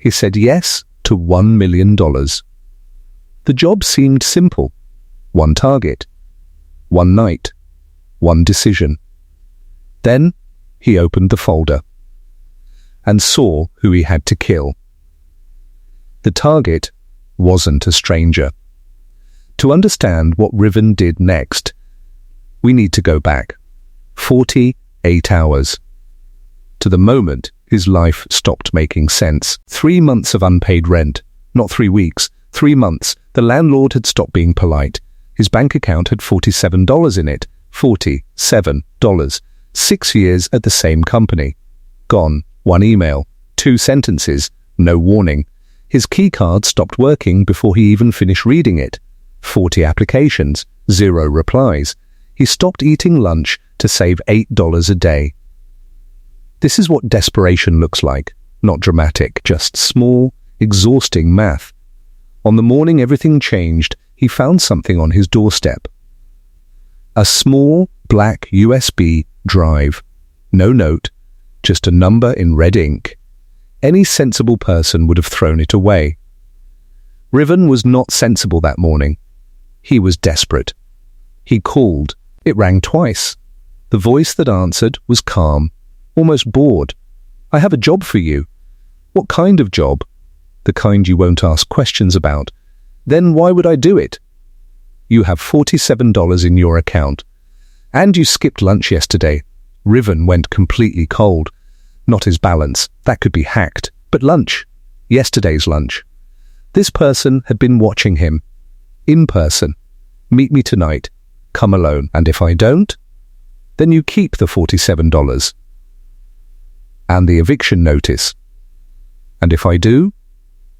He said yes to $1 million. The job seemed simple. One target, one night, one decision. Then he opened the folder and saw who he had to kill. The target wasn't a stranger. To understand what Riven did next, we need to go back 48 hours to the moment his life stopped making sense. 3 months of unpaid rent, not 3 weeks, 3 months. The landlord had stopped being polite. His bank account had $47 in it. $47. 6 years at the same company. Gone. 1 email. 2 sentences. No warning. His keycard stopped working before he even finished reading it. 40 applications. 0 replies. He stopped eating lunch to save $8 a day. This is what desperation looks like. Not dramatic, just small, exhausting math. On the morning everything changed, he found something on his doorstep. A small, black USB drive. No note, just a number in red ink. Any sensible person would have thrown it away. Riven was not sensible that morning. He was desperate. He called. It rang twice. The voice that answered was calm, almost bored. "I have a job for you." "What kind of job?" "The kind you won't ask questions about." "Then why would I do it?" "You have $47 in your account. And you skipped lunch yesterday." Riven went completely cold. Not his balance, that could be hacked, but lunch. Yesterday's lunch. This person had been watching him. In person. "Meet me tonight. Come alone. And if I don't, then you keep the $47. And the eviction notice. And if I do,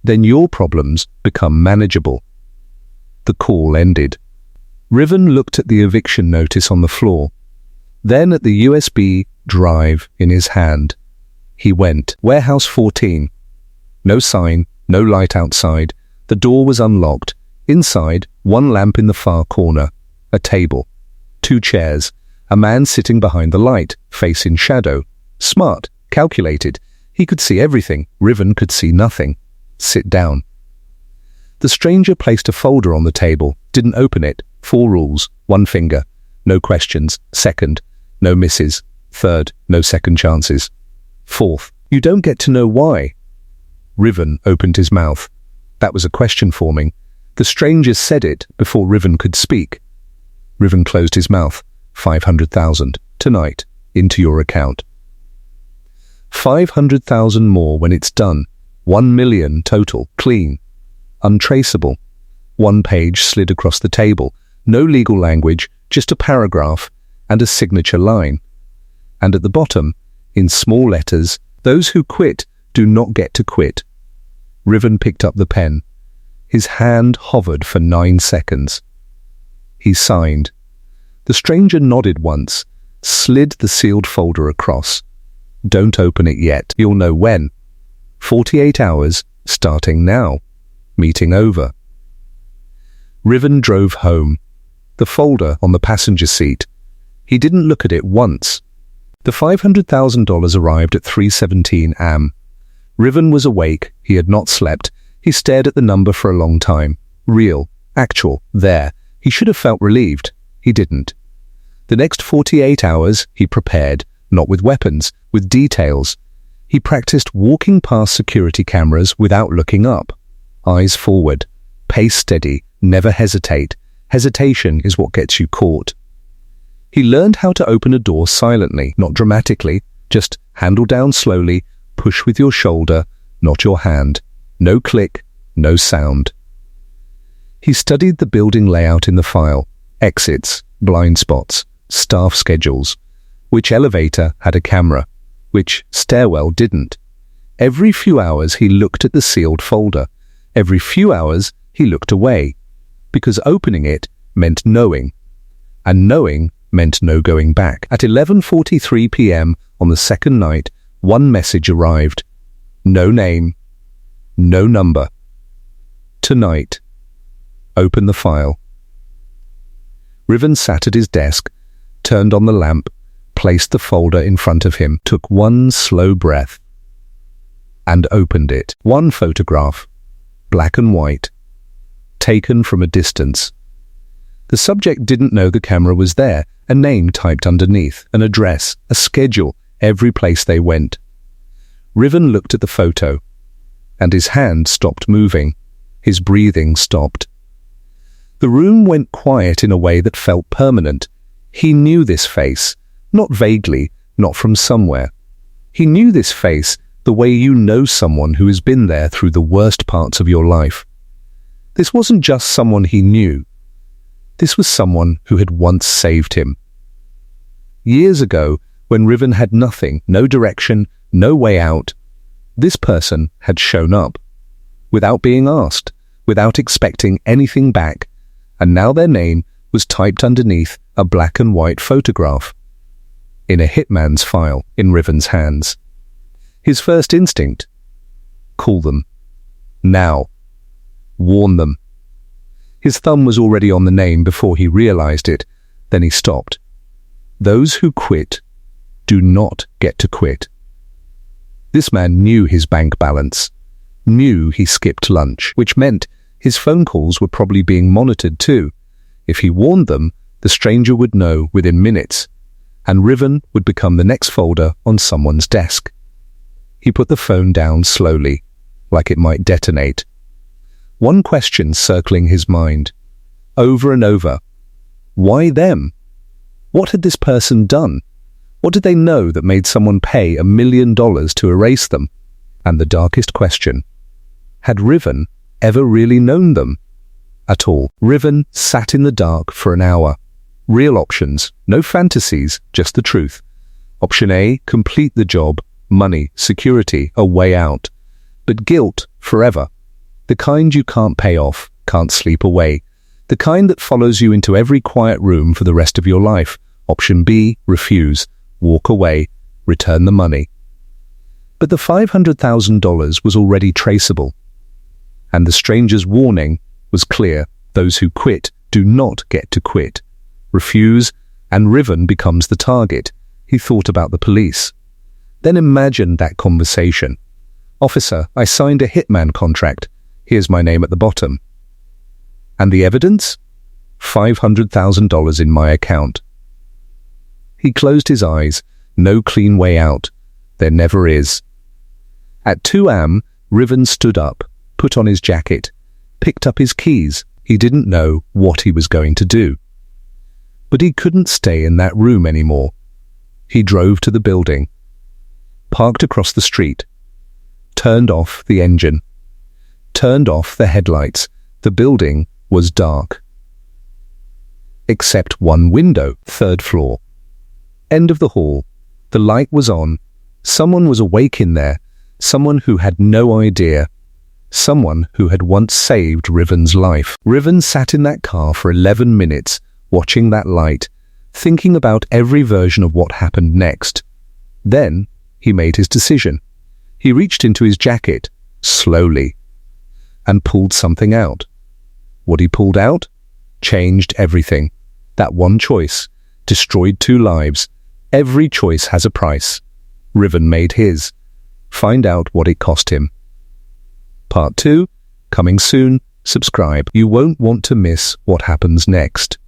then your problems become manageable." The call ended. Riven looked at the eviction notice on the floor, then at the USB drive in his hand. He went. Warehouse 14. No sign, no light outside. The door was unlocked. Inside, 1 lamp in the far corner. A table. 2 chairs. A man sitting behind the light, face in shadow. Smart. Calculated. He could see everything. Riven could see nothing. "Sit down." The stranger placed a folder on the table, didn't open it. 4 rules. 1 finger. No questions. 2nd. No misses. 3rd. No second chances. 4th. You don't get to know why. Riven opened his mouth. That was a question forming. The stranger said it before Riven could speak. Riven closed his mouth. 500,000. Tonight. Into your account. 500,000 more when it's done. 1 million total, clean, untraceable. 1 page slid across the table. No legal language, just a paragraph and a signature line. And at the bottom, in small letters, "Those who quit do not get to quit." Riven picked up the pen. His hand hovered for 9 seconds. He signed. The stranger nodded once, slid the sealed folder across. "Don't open it yet. You'll know when. 48 hours, starting now. Meeting over." Riven drove home. The folder on the passenger seat. He didn't look at it once. The $500,000 arrived at 3:17 am. Riven was awake. He had not slept. He stared at the number for a long time. Real. Actual. There. He should have felt relieved. He didn't. The next 48 hours, he prepared. Not with weapons, with details. He practiced walking past security cameras without looking up. Eyes forward. Pace steady. Never hesitate. Hesitation is what gets you caught. He learned how to open a door silently, not dramatically. Just handle down slowly, push with your shoulder, not your hand. No click, no sound. He studied the building layout in the file. Exits, blind spots, staff schedules. Which elevator had a camera? Which stairwell didn't? Every few hours he looked at the sealed folder. Every few hours he looked away. Because opening it meant knowing. And knowing meant no going back. At 11:43 p.m. on the second night, 1 message arrived. No name. No number. Tonight. Open the file. Riven sat at his desk, turned on the lamp, placed the folder in front of him, took 1 slow breath. and opened it. One photograph, black and white, taken from a distance. The subject didn't know the camera was there, a name typed underneath, an address, a schedule, every place they went. Riven looked at the photo, and his hand stopped moving. His breathing stopped. The room went quiet in a way that felt permanent. He knew this face, not vaguely, not from somewhere. He knew this face the way you know someone who has been there through the worst parts of your life. This wasn't just someone he knew. This was someone who had once saved him. Years ago, when Riven had nothing, no direction, no way out, this person had shown up, without being asked, without expecting anything back, and now their name was typed underneath a black and white photograph, in a hitman's file in Riven's hands. His first instinct: call them. Now. Warn them. His thumb was already on the name before he realized it. Then he stopped. Those who quit do not get to quit. This man knew his bank balance, knew he skipped lunch, which meant his phone calls were probably being monitored too. If he warned them, the stranger would know within minutes, and Riven would become the next folder on someone's desk. He put the phone down slowly, like it might detonate. One question circling his mind, over and over. Why them? What had this person done? What did they know that made someone pay $1 million to erase them? And the darkest question, had Riven ever really known them? At all. Riven sat in the dark for an hour. Real options, no fantasies, just the truth. Option A, complete the job, money, security, a way out. But guilt, forever. The kind you can't pay off, can't sleep away. The kind that follows you into every quiet room for the rest of your life. Option B, refuse, walk away, return the money. But the $500,000 was already traceable. And the stranger's warning was clear. Those who quit do not get to quit. Refuse, and Riven becomes the target. He thought about the police. Then imagined that conversation. Officer, I signed a hitman contract. Here's my name at the bottom. And the evidence? $500,000 in my account. He closed his eyes. No clean way out. There never is. At 2 a.m., Riven stood up, put on his jacket, picked up his keys. He didn't know what he was going to do. But he couldn't stay in that room anymore. He drove to the building, parked across the street, turned off the engine, turned off the headlights. The building was dark. Except one window, 3rd floor. End of the hall. The light was on. Someone was awake in there. Someone who had no idea. Someone who had once saved Riven's life. Riven sat in that car for 11 minutes, watching that light, thinking about every version of what happened next. Then he made his decision. He reached into his jacket, slowly, and pulled something out. What he pulled out changed everything. That one choice destroyed 2 lives. Every choice has a price. Riven made his. Find out what it cost him. Part 2, coming soon. Subscribe. You won't want to miss what happens next.